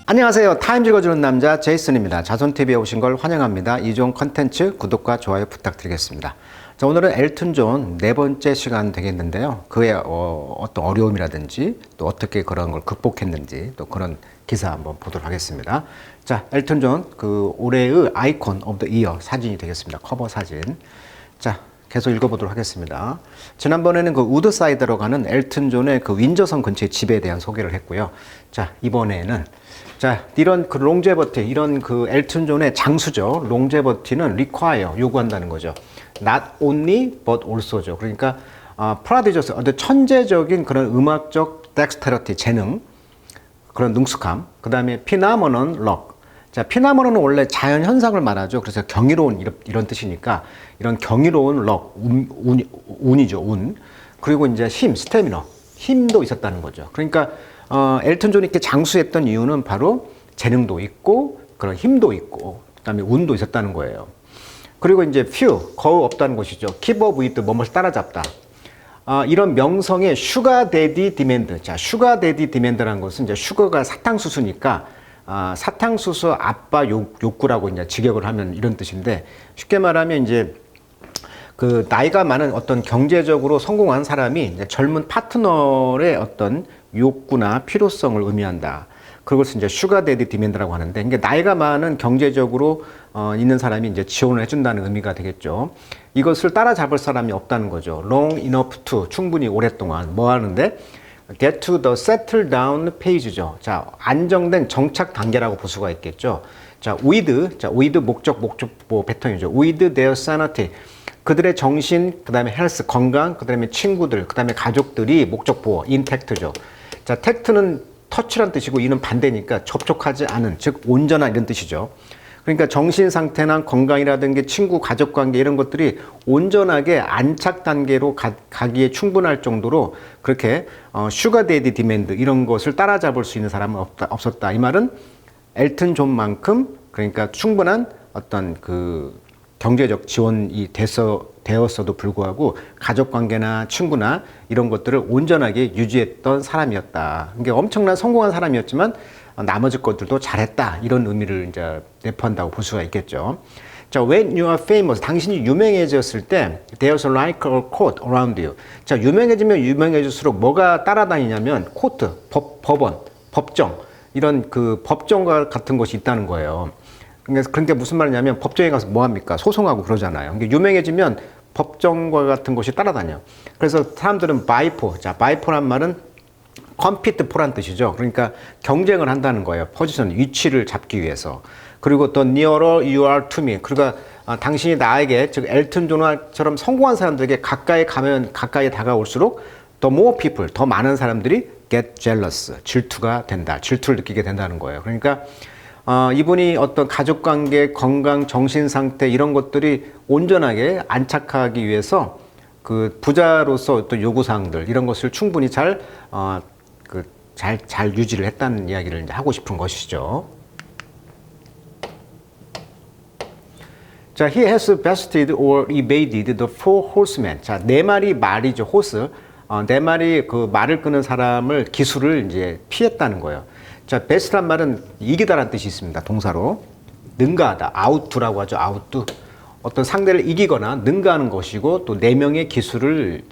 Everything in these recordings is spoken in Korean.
안녕하세요. 타임 읽어주는 남자 제이슨입니다. 자손TV에 오신 걸 환영합니다. 이종 컨텐츠 구독과 좋아요 부탁드리겠습니다. 자, 오늘은 엘튼 존 네 번째 시간 되겠는데요. 그의 어떤 어려움이라든지 또 어떻게 그런 걸 극복했는지 또 그런 기사 한번 보도록 하겠습니다. 자, 엘튼 존 그 올해의 아이콘 오브 더 이어 사진이 되겠습니다. 커버 사진. 자, 계속 읽어보도록 하겠습니다. 지난번에는 그 우드사이드로 가는 엘튼 존의 그 윈저성 근처의 집에 대한 소개를 했고요. 자, 이번에는 이런 그 롱제버티, 이런 그 엘튼 존의 장수죠. 롱제버티는 require, 요구한다는 거죠. Not only but also죠. 그러니까 프라디저스, 어떤 천재적인 그런 음악적 dexterity, 재능, 그런 능숙함, 그 다음에 phenomenon luck. 자, 피나모노는 원래 자연 현상을 말하죠. 그래서 경이로운 이런 뜻이니까 이런 경이로운 럭, 운이죠, 운. 그리고 이제 스태미너, 힘도 있었다는 거죠. 그러니까 엘튼 존이 이렇게 장수했던 이유는 바로 재능도 있고 그런 힘도 있고 그다음에 운도 있었다는 거예요. 그리고 이제 few, 거의 없다는 것이죠. keep up with, 뭐뭐를 따라잡다. 이런 명성의 슈가 데디 디맨드. 자, 슈가 데디 디맨드라는 것은 이제 슈가가 사탕수수니까 사탕수수 아빠 욕구라고 이제 직역을 하면 이런 뜻인데, 쉽게 말하면 이제 그 나이가 많은 어떤 경제적으로 성공한 사람이 이제 젊은 파트너의 어떤 욕구나 필요성을 의미한다. 그것을 이제 슈가 데디 디맨드라고 하는데, 그러니까 나이가 많은 경제적으로 있는 사람이 이제 지원을 해준다는 의미가 되겠죠. 이것을 따라잡을 사람이 없다는 거죠. long enough to, 충분히 오랫동안 뭐 하는데 get to the settle down page죠. 자, 안정된 정착 단계라고 볼 수가 있겠죠. 자, with 목적보 패턴이죠. with their sanity. 그들의 정신, 그 다음에 헬스, 건강, 그 다음에 친구들, 그 다음에 가족들이 목적보호, intact죠. 자, tact는 터치란 뜻이고, 이는 반대니까 접촉하지 않은, 즉, 온전한 이런 뜻이죠. 그러니까 정신 상태나 건강이라든가 친구, 가족 관계 이런 것들이 온전하게 안착 단계로 가기에 충분할 정도로 그렇게 슈가 데디 디맨드 이런 것을 따라잡을 수 있는 사람은 없었다. 이 말은 엘튼 존만큼 그러니까 충분한 어떤 그 경제적 지원이 되었어도 불구하고 가족 관계나 친구나 이런 것들을 온전하게 유지했던 사람이었다. 그러니까 엄청난 성공한 사람이었지만 나머지 것들도 잘했다. 이런 의미를 이제 내포한다고 볼 수가 있겠죠. 자, when you are famous, 당신이 유명해졌을 때 there's like a court around you. 자, 유명해지면 유명해질수록 뭐가 따라다니냐면 코트, 법원, 법정 이런 그 법정과 같은 것이 있다는 거예요. 그러니까 무슨 말이냐면 법정에 가서 뭐 합니까? 소송하고 그러잖아요. 그러니까 유명해지면 법정과 같은 것이 따라다녀. 그래서 사람들은 바이포, 자, 바이포란 말은 compete for란 뜻이죠. 그러니까 경쟁을 한다는 거예요. 포지션, 위치를 잡기 위해서. 그리고 또 nearer you are to me. 그러니까 당신이 나에게, 즉 엘튼 존처럼 성공한 사람들에게 가까이 가면 가까이 다가올수록 the more people, 더 많은 사람들이 get jealous, 질투가 된다. 질투를 느끼게 된다는 거예요. 그러니까 이분이 어떤 가족관계, 건강, 정신상태 이런 것들이 온전하게 안착하기 위해서 그 부자로서 어떤 요구사항들 이런 것을 충분히 잘 유지를 했다는 이야기를 이제 하고 싶은 것이죠. 자, he has bested or evaded the four horsemen. 자, 네 마리 말이죠, 호스. 네 마리 그 말을 끄는 사람을 기술을 이제 피했다는 거예요. 자, best란 말은 이기다라는 뜻이 있습니다. 동사로. 능가하다. out라고 하죠. out. 어떤 상대를 이기거나 능가하는 것이고 또 네 명의 기술을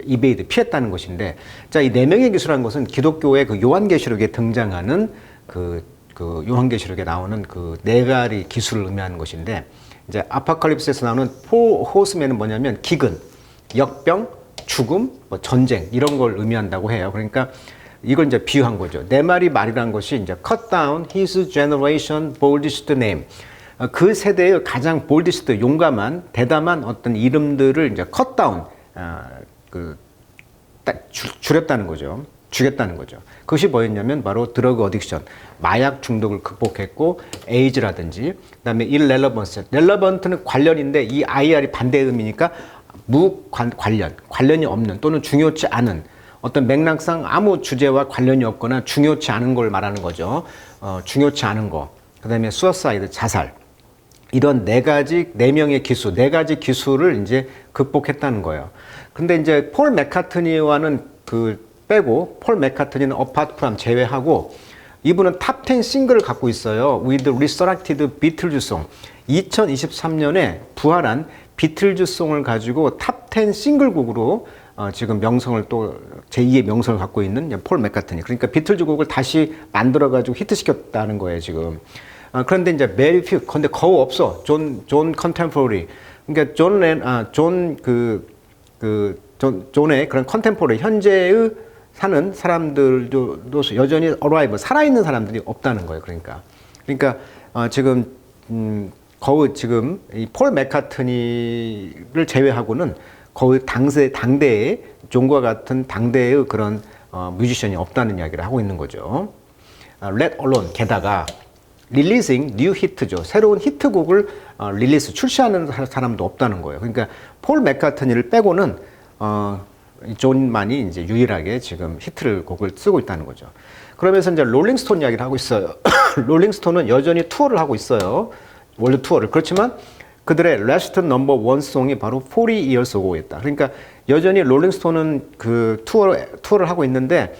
evade, 피했다는 것인데, 자, 이 네 명의 기술이라는 것은 기독교의 그 요한계시록에 등장하는 그 요한계시록에 나오는 그 네 가지 기술을 의미하는 것인데, 이제 아포칼립스에서 나오는 four horsemen은 뭐냐면 기근, 역병, 죽음, 뭐 전쟁 이런 걸 의미한다고 해요. 그러니까 이걸 이제 비유한 거죠. 네 마리 말이라는 것이 이제 cut down his generation boldest name. 그 세대의 가장 볼디스트, 용감한, 대담한 어떤 이름들을 이제 컷다운, 줄였다는 거죠. 죽였다는 거죠. 그것이 뭐였냐면 바로 드러그 어딕션, 마약 중독을 극복했고, 에이즈라든지, 그 다음에 irrelevancy. relevant는 관련인데 이 IR이 반대 의미니까 관련이 없는 또는 중요치 않은 어떤 맥락상 아무 주제와 관련이 없거나 중요치 않은 걸 말하는 거죠. 중요치 않은 거. 그 다음에 suicide, 자살. 이런 네 명의 기술, 네 가지 기술을 이제 극복했다는 거예요. 근데 이제 폴 맥카트니와는 빼고, 폴 맥카트니는 apart from 제외하고, 이분은 탑 10 싱글을 갖고 있어요. With Resurrected Beatles Song. 2023년에 부활한 비틀즈송을 가지고 탑 10 싱글곡으로 지금 명성을 또 제2의 명성을 갖고 있는 폴 맥카트니. 그러니까 비틀즈 곡을 다시 만들어 가지고 히트시켰다는 거예요, 지금. 그런데 이제 very few. 근데 거의 없어. 존 컨템포러리. 그러니까 존의 그런 컨템포러리 현재의 사는 사람들도 여전히 alive, 살아있는 사람들이 없다는 거예요. 그러니까 지금 거의 지금 이 폴 맥카트니를 제외하고는 거의 당대의 존과 같은 당대의 그런 뮤지션이 없다는 이야기를 하고 있는 거죠. Let alone 게다가 릴리징 뉴 히트죠. 새로운 히트곡을 출시하는 사람도 없다는 거예요. 그러니까 폴 맥카트니를 빼고는 존만이 이제 유일하게 지금 곡을 쓰고 있다는 거죠. 그러면서 이제 롤링스톤 이야기를 하고 있어요. 롤링스톤은 여전히 투어를 하고 있어요. 월드 투어를. 그렇지만 그들의 라스트 넘버 원 송이 바로 40 years ago였다. 그러니까 여전히 롤링스톤은 그 투어를 하고 있는데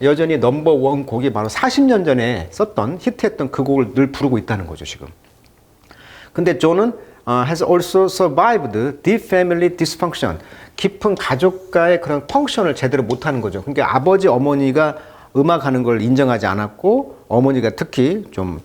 여전히 넘버 원 곡이 바로 40년 전에 썼던 히트했던 그 곡을 늘 부르고 있다는 거죠, 지금. 근데 존은 has also survived deep family dysfunction. 깊은 가족과의 그런 펑션을 제대로 못하는 거죠. 그러니까 아버지, 어머니가 음악하는 걸 인정하지 않았고 어머니가 특히 좀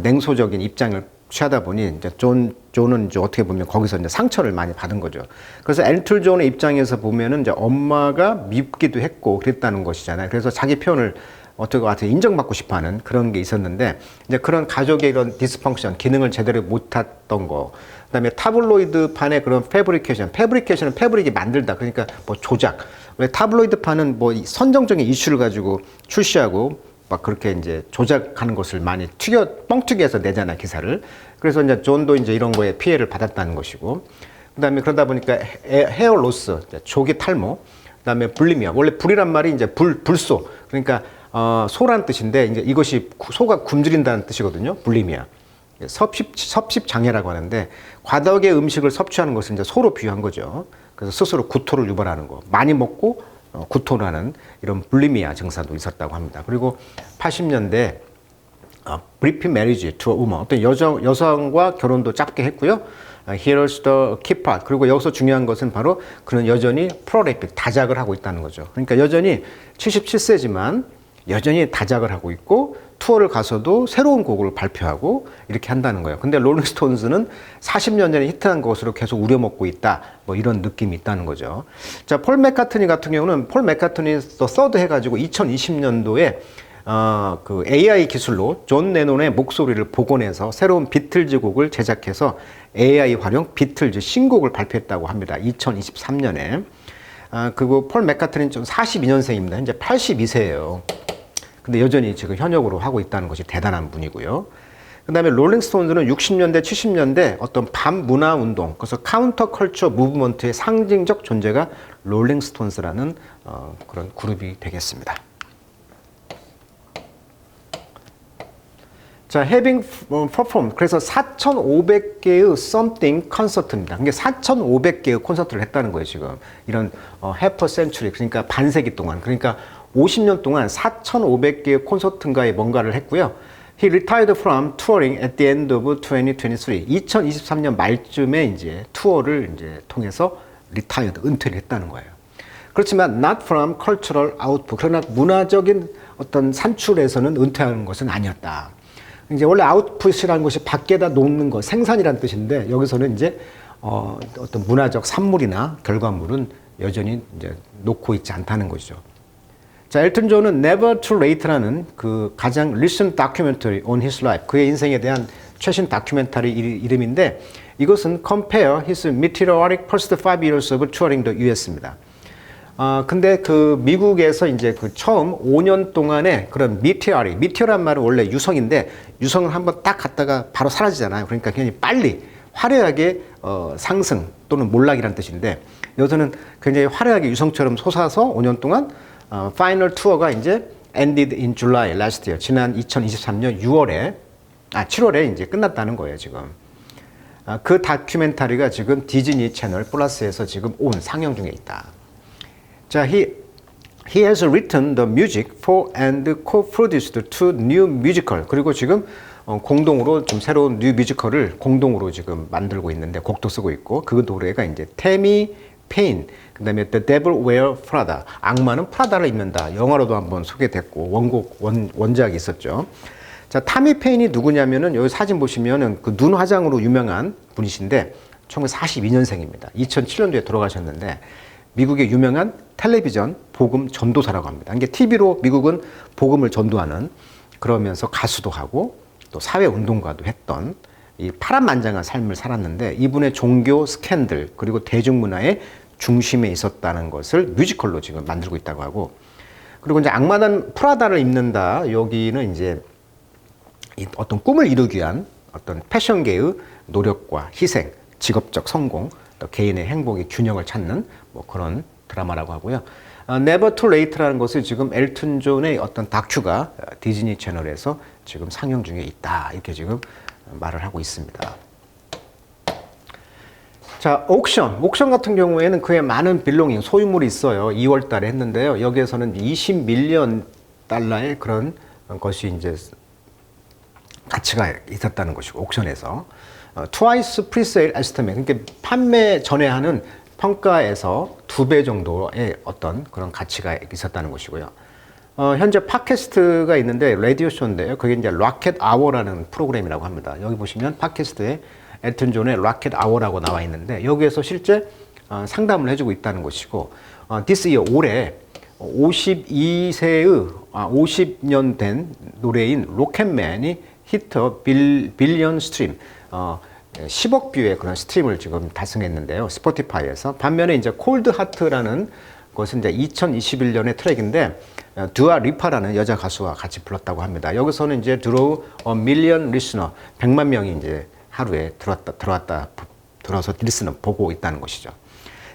냉소적인 입장을 취하다 보니 이제 존은 이제 어떻게 보면 거기서 이제 상처를 많이 받은 거죠. 그래서 엘튼 존의 입장에서 보면은 이제 엄마가 밉기도 했고 그랬다는 것이잖아요. 그래서 자기 표현을 어떻게 인정받고 싶어하는 그런 게 있었는데 이제 그런 가족의 이런 디스펑션, 기능을 제대로 못했던 거. 그다음에 타블로이드판의 그런 패브리케이션은 패브릭이 만들다. 그러니까 뭐 조작. 왜 타블로이드판은 뭐 선정적인 이슈를 가지고 출시하고 막 그렇게 이제 조작하는 것을 많이 뻥튀기해서 내잖아, 기사를. 그래서 이제 존도 이제 이런 거에 피해를 받았다는 것이고. 그다음에 그러다 보니까 헤어 로스, 조기 탈모. 그다음에 불리미아. 원래 불이란 말이 이제 불소. 그러니까 소란 뜻인데 이제 이것이 소가 굶주린다는 뜻이거든요. 불리미아. 섭식 장애라고 하는데 과덕의 음식을 섭취하는 것을 이제 소로 비유한 거죠. 그래서 스스로 구토를 유발하는 거. 많이 먹고 구토를 하는 이런 불리미아 증상도 있었다고 합니다. 그리고 80년대 brief marriage to a woman. 어떤 여성과 결혼도 짧게 했고요. Here's the key part. 그리고 여기서 중요한 것은 바로 그는 여전히 프로레이픽, 다작을 하고 있다는 거죠. 그러니까 여전히 77세지만 여전히 다작을 하고 있고 투어를 가서도 새로운 곡을 발표하고 이렇게 한다는 거예요. 근데 롤링스톤즈는 40년 전에 히트한 것으로 계속 우려먹고 있다. 뭐 이런 느낌이 있다는 거죠. 자, 폴 맥카트니 같은 경우는 폴 맥카트니 또 서드 해가지고 2020년도에 그 AI 기술로 존 레논의 목소리를 복원해서 새로운 비틀즈 곡을 제작해서 AI 활용 비틀즈 신곡을 발표했다고 합니다. 2023년에. 그리고 폴 맥카트니는 좀 42년생입니다. 현재 82세예요. 근데 여전히 지금 현역으로 하고 있다는 것이 대단한 분이고요. 그 다음에 롤링스톤즈는 60년대, 70년대 어떤 반문화 운동, 그래서 카운터 컬처 무브먼트의 상징적 존재가 롤링스톤즈라는 그런 그룹이 되겠습니다. 자, having performed. 그래서 4,500개의 something 콘서트입니다. 그게 4,500개의 콘서트를 했다는 거예요, 지금. 이런 half a century, 그러니까 반세기 동안. 그러니까 50년 동안 4,500개의 콘서트인가에 뭔가를 했고요. He retired from touring at the end of 2023. 2023년 말쯤에 이제 투어를 이제 통해서 retired, 은퇴를 했다는 거예요. 그렇지만 not from cultural output. 그러나 문화적인 어떤 산출에서는 은퇴하는 것은 아니었다. 이제 원래 아웃풋이라는 것이 밖에다 놓는 것, 생산이라는 뜻인데 여기서는 이제 어떤 문화적 산물이나 결과물은 여전히 이제 놓고 있지 않다는 것이죠. 자, 엘튼 존은 Never Too Late라는 그 가장 recent documentary on his life, 그의 인생에 대한 최신 다큐멘터리 이름인데 이것은 compare his meteoric first 5 years of touring the US입니다. 근데 그 미국에서 이제 그 처음 5년 동안의 그런 미테어란 말은 원래 유성인데 유성을 한번 딱 갔다가 바로 사라지잖아요. 그러니까 굉장히 빨리 화려하게 상승 또는 몰락이라는 뜻인데 여기서는 굉장히 화려하게 유성처럼 솟아서 5년 동안 파이널 투어가 이제 ended in July last year. 지난 2023년 7월에 이제 끝났다는 거예요, 지금. 그 다큐멘터리가 지금 디즈니 채널 플러스에서 지금 상영 중에 있다. 자, he He has written the music for and co-produced two new musical. 그리고 지금 공동으로 좀 새로운 뉴 뮤지컬을 공동으로 지금 만들고 있는데 곡도 쓰고 있고 그 노래가 이제 테미 페인, 그다음에 The Devil Wear Prada, 악마는 프라다를 입는다. 영화로도 한번 소개됐고 원작이 있었죠. 자, 타미 페인이 누구냐면은 여기 사진 보시면은 그 눈 화장으로 유명한 분이신데 1942년생입니다. 2007년도에 돌아가셨는데 미국의 유명한 텔레비전 복음 전도사라고 합니다. 이게 TV로 미국은 복음을 전도하는 그러면서 가수도 하고 또 사회 운동가도 했던 이 파란만장한 삶을 살았는데 이분의 종교 스캔들 그리고 대중문화의 중심에 있었다는 것을 뮤지컬로 지금 만들고 있다고 하고 그리고 이제 악마는 프라다를 입는다. 여기는 이제 어떤 꿈을 이루기 위한 어떤 패션계의 노력과 희생, 직업적 성공, 또 개인의 행복의 균형을 찾는 뭐 그런 드라마라고 하고요. Never Too Late라는 것을 지금 엘튼 존의 어떤 다큐가 디즈니 채널에서 지금 상영 중에 있다. 이렇게 지금 말을 하고 있습니다. 자, 옥션 같은 경우에는 그의 많은 빌롱잉, 소유물이 있어요. 2월 달에 했는데요. 여기에서는 20밀리언 달러의 그런 것이 이제 가치가 있었다는 것이고, 옥션에서. Twice Presale Estimate, 그러니까 판매 전에 하는 평가에서 2배 정도의 어떤 그런 가치가 있었다는 것이고요. 현재 팟캐스트가 있는데, 라디오 쇼인데요. 그게 이제 로켓 아워라는 프로그램이라고 합니다. 여기 보시면 팟캐스트에 엘튼 존의 로켓 아워라고 나와 있는데 여기에서 실제 상담을 해주고 있다는 것이고 this year 올해 52세의 50년 된 노래인 로켓맨이 히트 빌리언 스트림 10억 뷰의 그런 스트림을 지금 달성했는데요. 스포티파이에서. 반면에 이제 콜드 하트라는 것은 이제 2021년의 트랙인데 두아 리파라는 여자 가수와 같이 불렀다고 합니다. 여기서는 이제 드로우 밀리언 리스너 100만 명이 이제 하루에 들어서 리스너 보고 있다는 것이죠.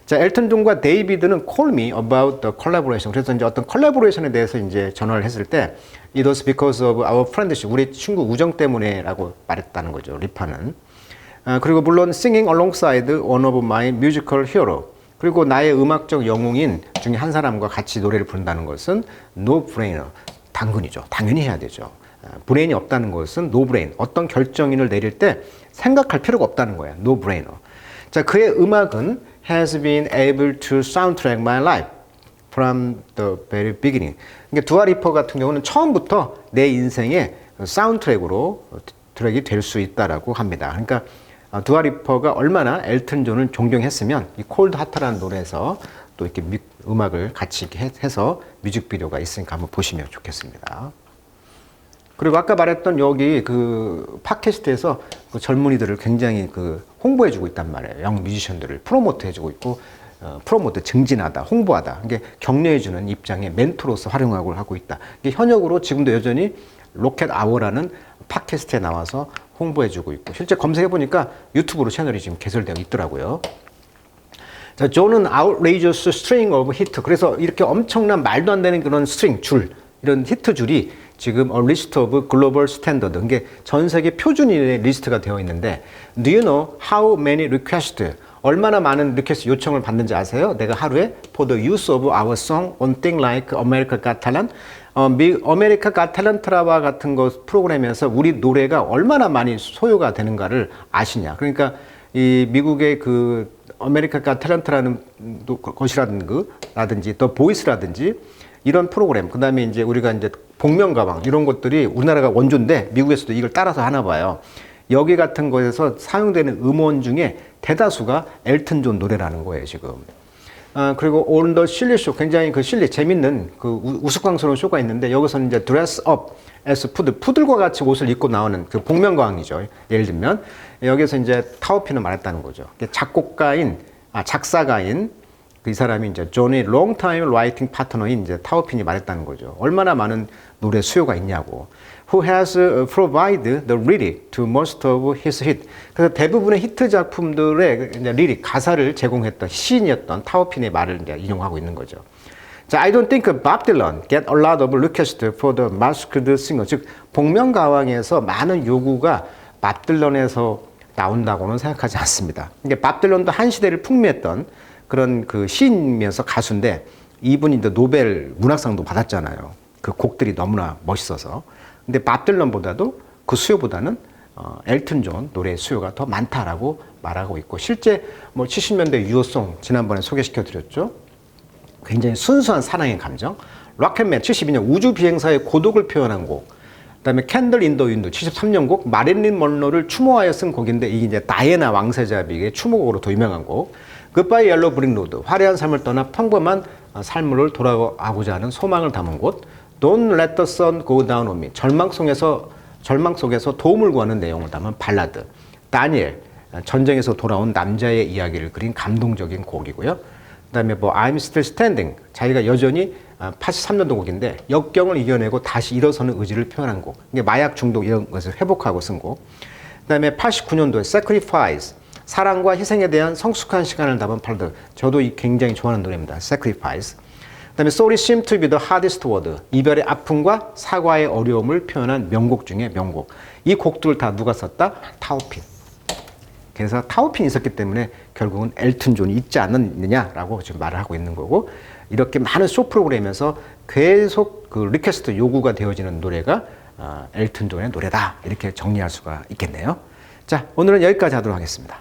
자, 엘튼 존과 데이비드는 call me about the collaboration. 그래서 이제 어떤 콜라보레이션에 대해서 이제 전화를 했을 때 it was because of our friendship. 우리 친구 우정 때문에라고 말했다는 거죠. 리파는. 그리고 물론 singing alongside one of my musical hero. 그리고 나의 음악적 영웅인 중에 한 사람과 같이 노래를 부른다는 것은 no brainer. 당근이죠. 당연히 해야 되죠. 브레인이 없다는 것은 no brain. 어떤 결정인을 내릴 때 생각할 필요가 없다는 거예요. no brainer. 자, 그의 음악은 has been able to soundtrack my life from the very beginning. 그러니까 두아 리퍼 같은 경우는 처음부터 내 인생의 사운드트랙으로 트랙이 될 수 있다라고 합니다. 그러니까 두아 리퍼가 얼마나 엘튼 존을 존경했으면 이 콜드 하트라는 노래에서 또 이렇게 음악을 같이 해서 뮤직비디오가 있으니까 한번 보시면 좋겠습니다. 그리고 아까 말했던 여기 그 팟캐스트에서 그 젊은이들을 굉장히 그 홍보해주고 있단 말이에요. 영 뮤지션들을 프로모트해주고 있고, 프로모트 증진하다, 홍보하다, 이게 격려해주는 입장의 멘토로서 활용하고 하고 있다. 이게 현역으로 지금도 여전히 로켓 아워라는 팟캐스트에 나와서 홍보해주고 있고, 실제 검색해보니까 유튜브로 채널이 지금 개설되어 있더라고요. 자, 존은 outrageous string of hit. 그래서 이렇게 엄청난 말도 안 되는 그런 스트링, 줄, 이런 히트 줄이 지금 a list of global standard, 이게 전 세계 표준인의 리스트가 되어 있는데, do you know how many requests, 얼마나 많은 리퀘스트 요청을 받는지 아세요? 내가 하루에 for the use of our song on things like America Got Talent, 아메리카 갓 탤런트라와 같은 것 프로그램에서 우리 노래가 얼마나 많이 소요가 되는가를 아시냐? 그러니까 이 미국의 그 아메리카 갓 탤런트라는 것이라든지 더 보이스라든지 이런 프로그램, 그 다음에 이제 우리가 이제 복면가왕 이런 것들이 우리나라가 원조인데 미국에서도 이걸 따라서 하나 봐요. 여기 같은 거에서 사용되는 음원 중에 대다수가 엘튼 존 노래라는 거예요, 지금. 그리고 On the Silly Show, 굉장히 그 실리, 재밌는 그 우스꽝스러운 쇼가 있는데 여기서는 이제 Dress Up as Food, 푸들과 같이 옷을 입고 나오는 그 복면가왕이죠. 예를 들면 여기서 이제 타워피는 말했다는 거죠. 작곡가인, 작사가인 이 사람이 이제 존의 롱타임 라이팅 파트너인 이제 타워핀이 말했다는 거죠. 얼마나 많은 노래 수요가 있냐고. Who has provided the lyric to most of his hit. 그래서 대부분의 히트 작품들의 이제 리릭, 가사를 제공했던 시인이었던 타워핀의 말을 이제 인용하고 있는 거죠. 자, I don't think Bob Dylan get a lot of requests for the masked singer. 즉, 복면가왕에서 많은 요구가 밥 딜런에서 나온다고는 생각하지 않습니다. 이게 밥 딜런도 한 시대를 풍미했던 그런 그 시인이면서 가수인데 이분이 이제 노벨 문학상도 받았잖아요. 그 곡들이 너무나 멋있어서. 근데 밥 딜런보다도 그 수요보다는 엘튼 존 노래의 수요가 더 많다라고 말하고 있고, 실제 뭐 70년대 유효송 지난번에 소개시켜 드렸죠. 굉장히 순수한 사랑의 감정. 락앤맨 72년 우주 비행사의 고독을 표현한 곡. 그다음에 캔들 인 더 윈드 73년 곡, 마릴린 먼로를 추모하여 쓴 곡인데 이게 이제 다이애나 왕세자비의 추모곡으로 더 유명한 곡. 굿바이 옐로우 브릭 로드, 화려한 삶을 떠나 평범한 삶으로 돌아가고자 하는 소망을 담은 곳. Don't let the sun go down on me, 절망 속에서 도움을 구하는 내용을 담은 발라드. 다니엘, 전쟁에서 돌아온 남자의 이야기를 그린 감동적인 곡이고요. 그다음에 뭐 I'm Still Standing, 자기가 여전히 83년도 곡인데 역경을 이겨내고 다시 일어서는 의지를 표현한 곡. 이게 마약 중독 이런 것을 회복하고 쓴 곡. 그다음에 89년도에 Sacrifice, 사랑과 희생에 대한 성숙한 시간을 담은 발라드. 저도 굉장히 좋아하는 노래입니다. Sacrifice. 그다음에 Sorry seemed to be the hardest word, 이별의 아픔과 사과의 어려움을 표현한 명곡 중에 명곡. 이 곡들을 다 누가 썼다? 타우핀. 그래서 타우핀이 있었기 때문에 결국은 엘튼 존이 있지 않느냐라고 지금 말을 하고 있는 거고, 이렇게 많은 쇼 프로그램에서 계속 그 리퀘스트 요구가 되어지는 노래가 엘튼 존의 노래다, 이렇게 정리할 수가 있겠네요. 자, 오늘은 여기까지 하도록 하겠습니다.